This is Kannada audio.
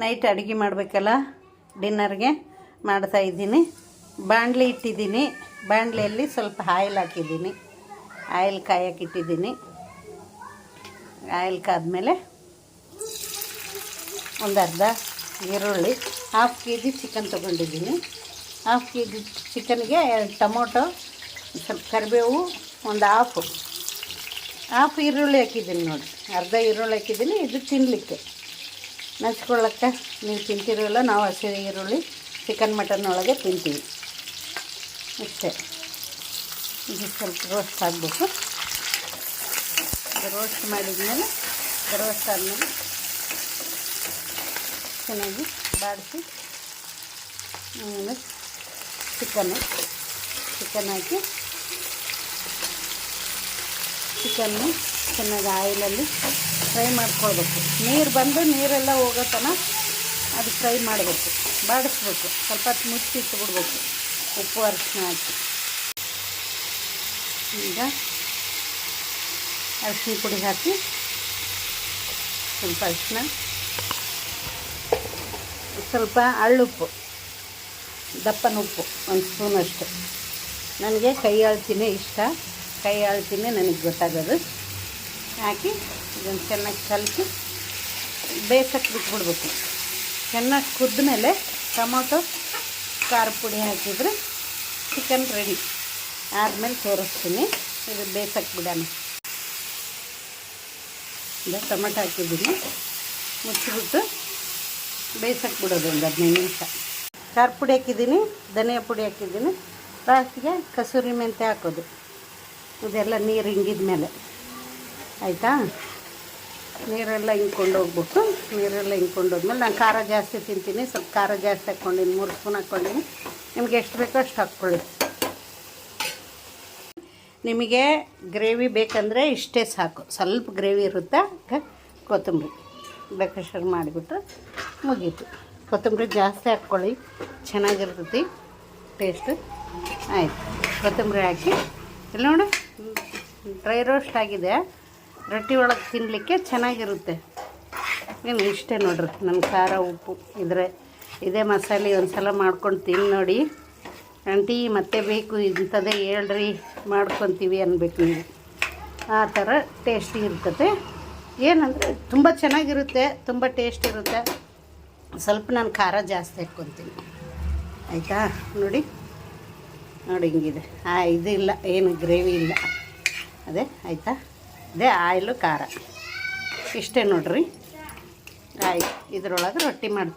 ನೈಟ್ ಅಡುಗೆ ಮಾಡಬೇಕಲ್ಲ, ಡಿನ್ನರ್ಗೆ ಮಾಡ್ತಾಯಿದ್ದೀನಿ. ಬಾಣಲಿ ಇಟ್ಟಿದ್ದೀನಿ. ಬಾಣಲಿಯಲ್ಲಿ ಸ್ವಲ್ಪ ಆಯಿಲ್ ಹಾಕಿದ್ದೀನಿ. ಆಯಿಲ್ ಕಾಯಕ್ಕೆ ಇಟ್ಟಿದ್ದೀನಿ. ಆಯಿಲ್ ಕಾದ್ಮೇಲೆ ಒಂದು ಅರ್ಧ ಈರುಳ್ಳಿ, 1/2 kg ಚಿಕನ್ ತೊಗೊಂಡಿದ್ದೀನಿ. 1/2 kg ಚಿಕನ್ಗೆ 2 ಟೊಮೊಟೊ, ಸ್ವಲ್ಪ ಕರಿಬೇವು, ಒಂದು ಹಾಫ್ ಈರುಳ್ಳಿ ಹಾಕಿದ್ದೀನಿ ನೋಡಿ. ಅರ್ಧ ಈರುಳ್ಳಿ ಹಾಕಿದ್ದೀನಿ. ಇದು ತಿನ್ನಲಿಕ್ಕೆ ನೆಚ್ಕೊಳ್ಳೋಕ್ಕೆ. ನೀವು ತಿಂತಿರೋಲ್ಲ, ನಾವು ಹಸಿ ಈರುಳ್ಳಿ ಚಿಕನ್ ಮಟನ್ ಒಳಗೆ ತಿಂತೀವಿ ಅಷ್ಟೇ. ಇದು ಸ್ವಲ್ಪ ರೋಸ್ಟ್ ಆಗಬೇಕು. ಇದು ರೋಸ್ಟ್ ಮಾಡಿದ್ಮೇಲೆ ರೋಸ್ಟ್ ಆದಮೇಲೆ ಚೆನ್ನಾಗಿ ಬಾಡಿಸಿ ಆಮೇಲೆ ಚಿಕನ್ ಹಾಕಿ ಚಿಕನ್ನು ಚೆನ್ನಾಗಿ ಆಯಿಲಲ್ಲಿ ಫ್ರೈ ಮಾಡ್ಕೊಳ್ಬೇಕು. ನೀರೆಲ್ಲ ಹೋಗೋ ತನಕ ಅದು ಫ್ರೈ ಮಾಡಬೇಕು, ಬಾಡಿಸ್ಬೇಕು. ಸ್ವಲ್ಪ ಹೊತ್ತು ಮುಚ್ಚಿ ಇಟ್ಬಿಡ್ಬೇಕು, ಉಪ್ಪು ಅರಿಶಿನ ಹಾಕಿ. ಈಗ ಅರಿಶಿನ ಪುಡಿ ಹಾಕಿ, ಸ್ವಲ್ಪ ಅರಿಶಿನ, ಸ್ವಲ್ಪ ಹಳ್ಳುಪ್ಪು, ದಪ್ಪನ ಉಪ್ಪು 1 ಸ್ಪೂನಷ್ಟು. ನನಗೆ ಕೈ ಅಳ್ತಿನೇ ಇಷ್ಟ, ಕೈ ಅಳ್ತಿನೇ ನನಗೆ ಗೊತ್ತಾಗೋದು. ಹಾಕಿ ಇದನ್ನು ಚೆನ್ನಾಗಿ ಕಲಸಿ ಬೇಯಿಸೋಕ್ಕೆ ಬಿಟ್ಬಿಡ್ಬೇಕು. ಚೆನ್ನಾಗಿ ಕುದ್ಮೇಲೆ ಟೊಮೊಟೊ, ಖಾರ ಪುಡಿ ಹಾಕಿದರೆ ಚಿಕನ್ ರೆಡಿ. ಆದಮೇಲೆ ತೋರಿಸ್ತೀನಿ. ಇದು ಬೇಯಿಸೋಕ್ಕೆ ಬಿಡೋಣ. ಈಗ ಟೊಮೆಟೊ ಹಾಕಿದ್ದೀನಿ, ಮುಚ್ಚಿಬಿಟ್ಟು ಬೇಯಿಸೋಕ್ಕೆ ಬಿಡೋದು ಒಂದು 15 ನಿಮಿಷ. ಖಾರ ಪುಡಿ ಹಾಕಿದ್ದೀನಿ, ಧನಿಯಾ ಪುಡಿ ಹಾಕಿದ್ದೀನಿ. ಲಾಸ್ಟಿಗೆ ಕಸೂರಿ ಮೆಂತ್ಯ ಹಾಕೋದು. ಇದೆಲ್ಲ ನೀರು ಹಿಂಗಿದ ಮೇಲೆ ಆಯಿತಾ. ನೀರೆಲ್ಲ ಹಿಂಗ್ಕೊಂಡು ಹೋಗ್ಬಿಟ್ಟು, ನೀರೆಲ್ಲ ಹಿಂಗ್ಕೊಂಡು ಹೋದ್ಮೇಲೆ ನಾನು ಖಾರ ಜಾಸ್ತಿ ತಿಂತೀನಿ, ಸ್ವಲ್ಪ ಖಾರ ಜಾಸ್ತಿ ಹಾಕ್ಕೊಂಡಿನಿ. 3 ಸ್ಪೂನ್ ಹಾಕ್ಕೊಂಡಿನಿ. ನಿಮ್ಗೆ ಎಷ್ಟು ಬೇಕೋ ಅಷ್ಟು ಹಾಕ್ಕೊಳ್ಳಿ. ನಿಮಗೆ ಗ್ರೇವಿ ಬೇಕಂದರೆ ಇಷ್ಟೇ ಸಾಕು. ಸ್ವಲ್ಪ ಗ್ರೇವಿ ಇರುತ್ತೆ. ಕೊತ್ತಂಬರಿ ಬೇಕಾಷ್ಟು ಮಾಡಿಬಿಟ್ರೆ ಮುಗೀತು. ಕೊತ್ತಂಬರಿ ಜಾಸ್ತಿ ಹಾಕ್ಕೊಳ್ಳಿ, ಚೆನ್ನಾಗಿರ್ತೈತಿ ಟೇಸ್ಟು. ಆಯಿತು, ಕೊತ್ತಂಬರಿ ಹಾಕಿ ಇಲ್ಲಿ ನೋಡಿ ಡ್ರೈ ರೋಸ್ಟ್ ಆಗಿದೆ. ರೊಟ್ಟಿ ಒಳಗೆ ತಿನ್ನಲಿಕ್ಕೆ ಚೆನ್ನಾಗಿರುತ್ತೆ. ಏನು ಇಷ್ಟೇ ನೋಡ್ರಿ. ನನ್ನ ಖಾರ ಉಪ್ಪು ಇದೇ ಮಸಾಲೆ ಒಂದು ಸಲ ಮಾಡ್ಕೊಂಡು ತಿಂದು ನೋಡಿ. ಆಂಟಿ ಮತ್ತೆ ಬೇಕು ಇಂಥದ್ದೇ ಹೇಳ್ರಿ, ಮಾಡ್ಕೊತೀವಿ ಅನ್ಬೇಕು ನೀವು. ಆ ಥರ ಟೇಸ್ಟಿ ಇರ್ತದೆ. ಏನಂದರೆ ತುಂಬ ಚೆನ್ನಾಗಿರುತ್ತೆ, ತುಂಬ ಟೇಸ್ಟ್ ಇರುತ್ತೆ. ಸ್ವಲ್ಪ ನಾನು ಖಾರ ಜಾಸ್ತಿ ಹಾಕ್ಕೊತೀನಿ ಆಯಿತಾ. ನೋಡಿ ಹಿಂಗಿದೆ. ಇದು ಇಲ್ಲ, ಏನು ಗ್ರೇವಿ ಇಲ್ಲ, ಅದೇ ಆಯಿತಾ. ಇದೇ ಆಯಿಲು ಖಾರ ಇಷ್ಟೇ ನೋಡ್ರಿ. ಆಯ್ತು, ಇದರೊಳಗೆ ರೊಟ್ಟಿ ಮಾಡ್ತೀನಿ.